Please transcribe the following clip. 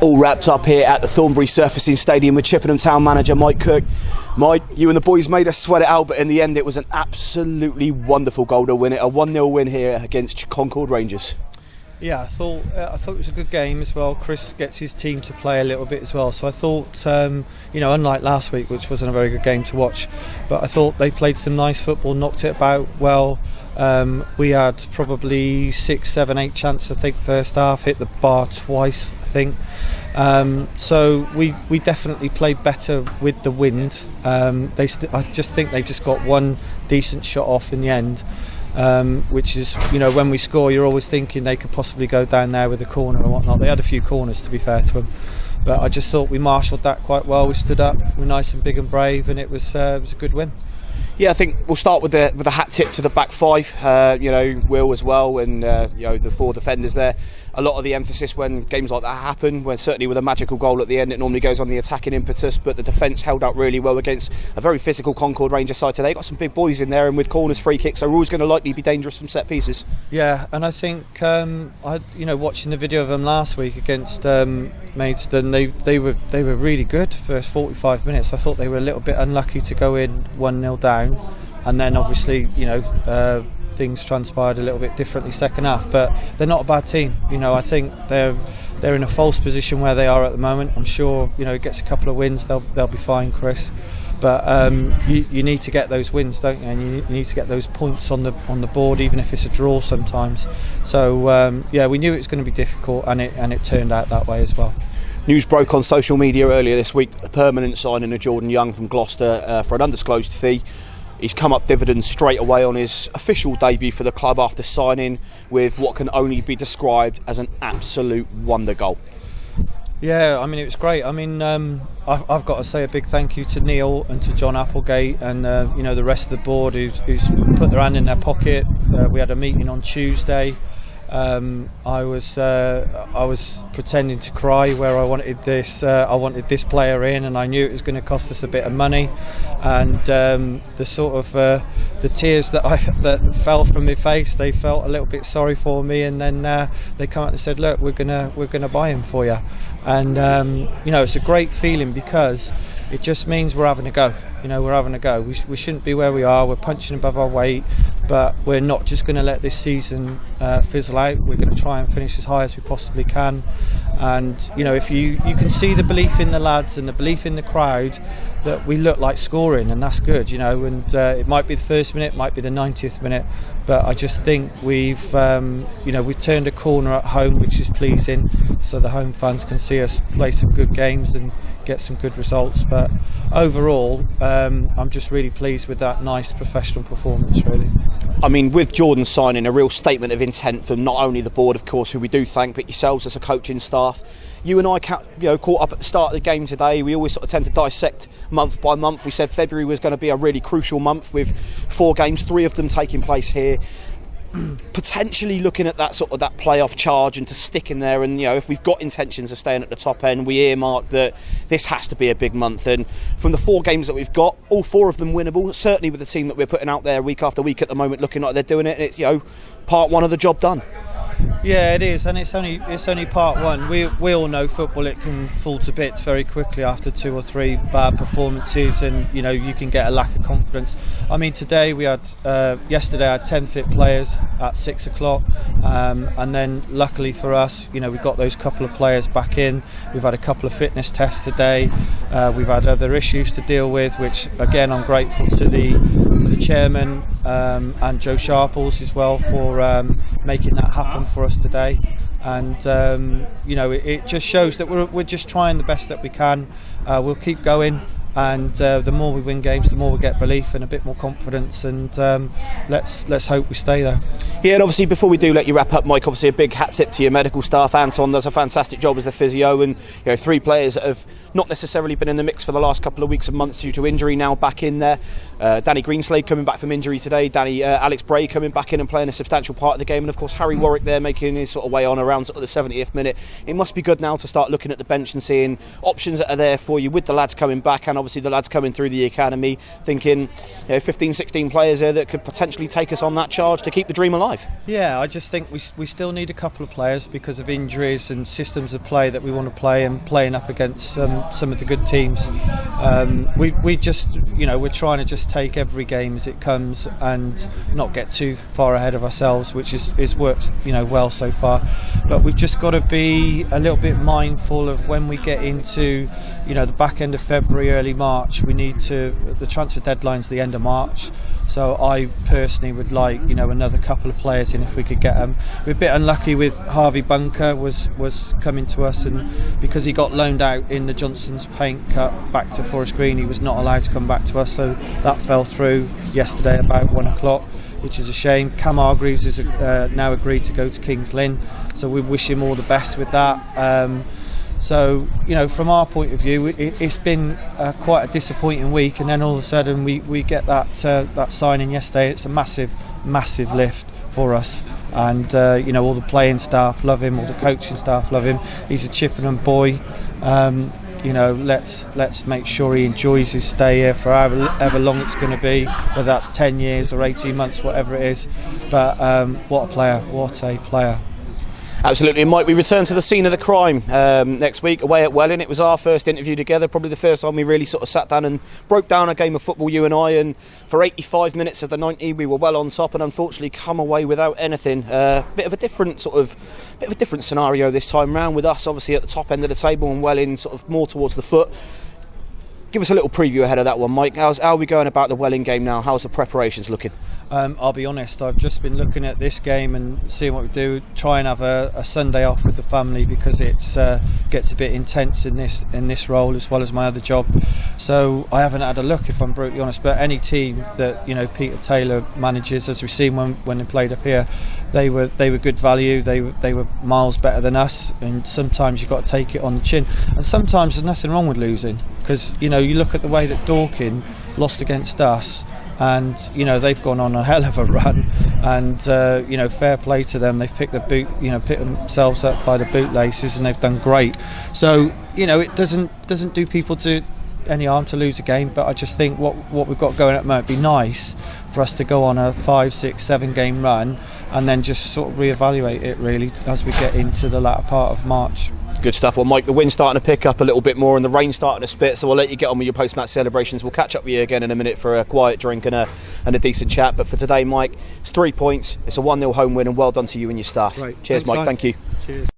All wrapped up here at the Thornbury Surfacing Stadium with Chippenham Town manager Mike Cook. Mike, you and the boys made us sweat it out, but in the end it was an absolutely wonderful goal to win it. A 1-0 win here against Concord Rangers. Yeah, I thought it was a good game as well. Chris gets his team to play a little bit as well, so I thought, unlike last week, which wasn't a very good game to watch, but I thought they played some nice football, knocked it about well. We had probably 6, 7, 8 chances, I think, first half, hit the bar twice, I think. So we definitely played better with the wind. I just think they just got one decent shot off in the end, which is, when we score, you're always thinking they could possibly go down there with a corner and whatnot. They had a few corners, to be fair to them, but I just thought we marshalled that quite well. We stood up, we were nice and big and brave, and it was a good win. Yeah, I think we'll start with the hat tip to the back five. Will as well, and the 4 defenders there. A lot of the emphasis when games like that happen, when certainly with a magical goal at the end, it normally goes on the attacking impetus. But the defence held up really well against a very physical Concord Rangers side today. Got some big boys in there, and with corners, free kicks, they're always going to likely be dangerous from set pieces. Yeah, and I think watching the video of them last week against Maidstone, they were really good first 45 minutes. I thought they were a little bit unlucky to go in 1-0 down, and then obviously things transpired a little bit differently second half. But they're not a bad team. I think they're in a false position where they are at the moment. I'm sure it gets a couple of wins, they'll be fine, Chris. But you need to get those wins, don't you? And you need to get those points on the board, even if it's a draw sometimes. So we knew it was going to be difficult, and it turned out that way as well. News broke on social media earlier this week, the permanent signing of Jordan Young from Gloucester for an undisclosed fee. He's come up dividends straight away on his official debut for the club after signing with what can only be described as an absolute wonder goal. Yeah, it was great. I've got to say a big thank you to Neil and to John Applegate and the rest of the board who's put their hand in their pocket. We had a meeting on Tuesday. I was pretending to cry where I wanted this player in, and I knew it was going to cost us a bit of money, and the tears that fell from my face, they felt a little bit sorry for me, and then they come out and said, look, we're gonna buy him for you, and it's a great feeling because it just means we're having a go. We're having a go. We shouldn't be where we are. We're punching above our weight, but we're not just going to let this season fizzle out. We're going to try and finish as high as we possibly can. And if you can see the belief in the lads and the belief in the crowd that we look like scoring, and that's good. And it might be the first minute, it might be the 90th minute, but I just think we've turned a corner at home, which is pleasing, so the home fans can see us play some good games and get some good results. But overall, I'm just really pleased with that nice professional performance, really. With Jordan signing, a real statement of intent from not only the board, of course, who we do thank, but yourselves as a coaching staff. You and I caught up at the start of the game today. We always sort of tend to dissect month by month. We said February was going to be a really crucial month with 4 games, 3 of them taking place here. Potentially looking at that playoff charge and to stick in there, and if we've got intentions of staying at the top end, we earmarked that this has to be a big month. And from the 4 games that we've got, all 4 of them winnable, certainly with the team that we're putting out there week after week at the moment, looking like they're doing it. It's part 1 of the job done. Yeah, it is, and it's only part 1. We all know football, it can fall to bits very quickly after 2 or 3 bad performances, and you can get a lack of confidence. Today yesterday I had 10 fit players at 6 o'clock, and then luckily for us, we got those couple of players back in. We've had a couple of fitness tests today. We've had other issues to deal with, which again I'm grateful to the chairman and Joe Sharples as well for making that happen for us today. And it just shows that we're just trying the best that we can. We'll keep going, and the more we win games, the more we get belief and a bit more confidence, and let's hope we stay there. Yeah, and obviously before we do let you wrap up, Mike, obviously a big hat tip to your medical staff. Anton does a fantastic job as the physio, and 3 players that have not necessarily been in the mix for the last couple of weeks and months due to injury now back in there. Danny Greenslade coming back from injury today, Alex Bray coming back in and playing a substantial part of the game, and of course Harry Warwick there making his way on around the 70th minute. It must be good now to start looking at the bench and seeing options that are there for you with the lads coming back, and obviously obviously the lads coming through the academy, thinking 15, 16 players there that could potentially take us on that charge to keep the dream alive. Yeah, I just think we still need a couple of players because of injuries and systems of play that we want to play, and playing up against some of the good teams. We just, we're trying to just take every game as it comes and not get too far ahead of ourselves, which is worked well so far. But we've just got to be a little bit mindful of when we get into the back end of February, early March. The transfer deadline's the end of March, so I personally would like another couple of players in if we could get them. We're a bit unlucky with Harvey Bunker was coming to us, and because he got loaned out in the Johnson's Paint Cup back to Forest Green, he was not allowed to come back to us, so that fell through yesterday about 1 o'clock, which is a shame. Cam Hargreaves has now agreed to go to Kings Lynn, so we wish him all the best with that. So from our point of view, it's been quite a disappointing week, and then all of a sudden we get that signing yesterday. It's a massive lift for us, and all the playing staff love him, all the coaching staff love him. He's a Chippenham boy. Let's make sure he enjoys his stay here for however long it's going to be, whether that's 10 years or 18 months, whatever it is. But what a player. Absolutely. And Mike, we return to the scene of the crime next week away at Welling. It was our first interview together, probably the first time we really sort of sat down and broke down a game of football, you and I, and for 85 minutes of the 90 we were well on top and unfortunately come away without anything. Bit of a different scenario this time round, with us obviously at the top end of the table and Welling sort of more towards the foot. Give us a little preview ahead of that one, Mike. How are we going about the Welling game now? How's the preparations looking? I'll be honest, I've just been looking at this game and seeing what we do. Try and have a Sunday off with the family because it gets a bit intense in this role as well as my other job. So I haven't had a look, if I'm brutally honest. But any team that Peter Taylor manages, as we've seen when they played up here, they were good value. They were miles better than us, and sometimes you've got to take it on the chin. And sometimes there's nothing wrong with losing, because you look at the way that Dorking lost against us. And they've gone on a hell of a run, and fair play to them. They've picked themselves up by the bootlaces, and they've done great. So it doesn't do people any harm to lose a game, but I just think what we've got going at the moment would be nice for us to go on a 5, 6, 7 game run, and then just sort of reevaluate it really as we get into the latter part of March. Good stuff. Well, Mike, the wind's starting to pick up a little bit more and the rain's starting to spit, so we'll let you get on with your post-match celebrations. We'll catch up with you again in a minute for a quiet drink and a decent chat. But for today, Mike, it's 3 points, it's a 1-0 home win, and well done to you and your staff. Right. Cheers, Thanks, Mike. Simon. Thank you. Cheers.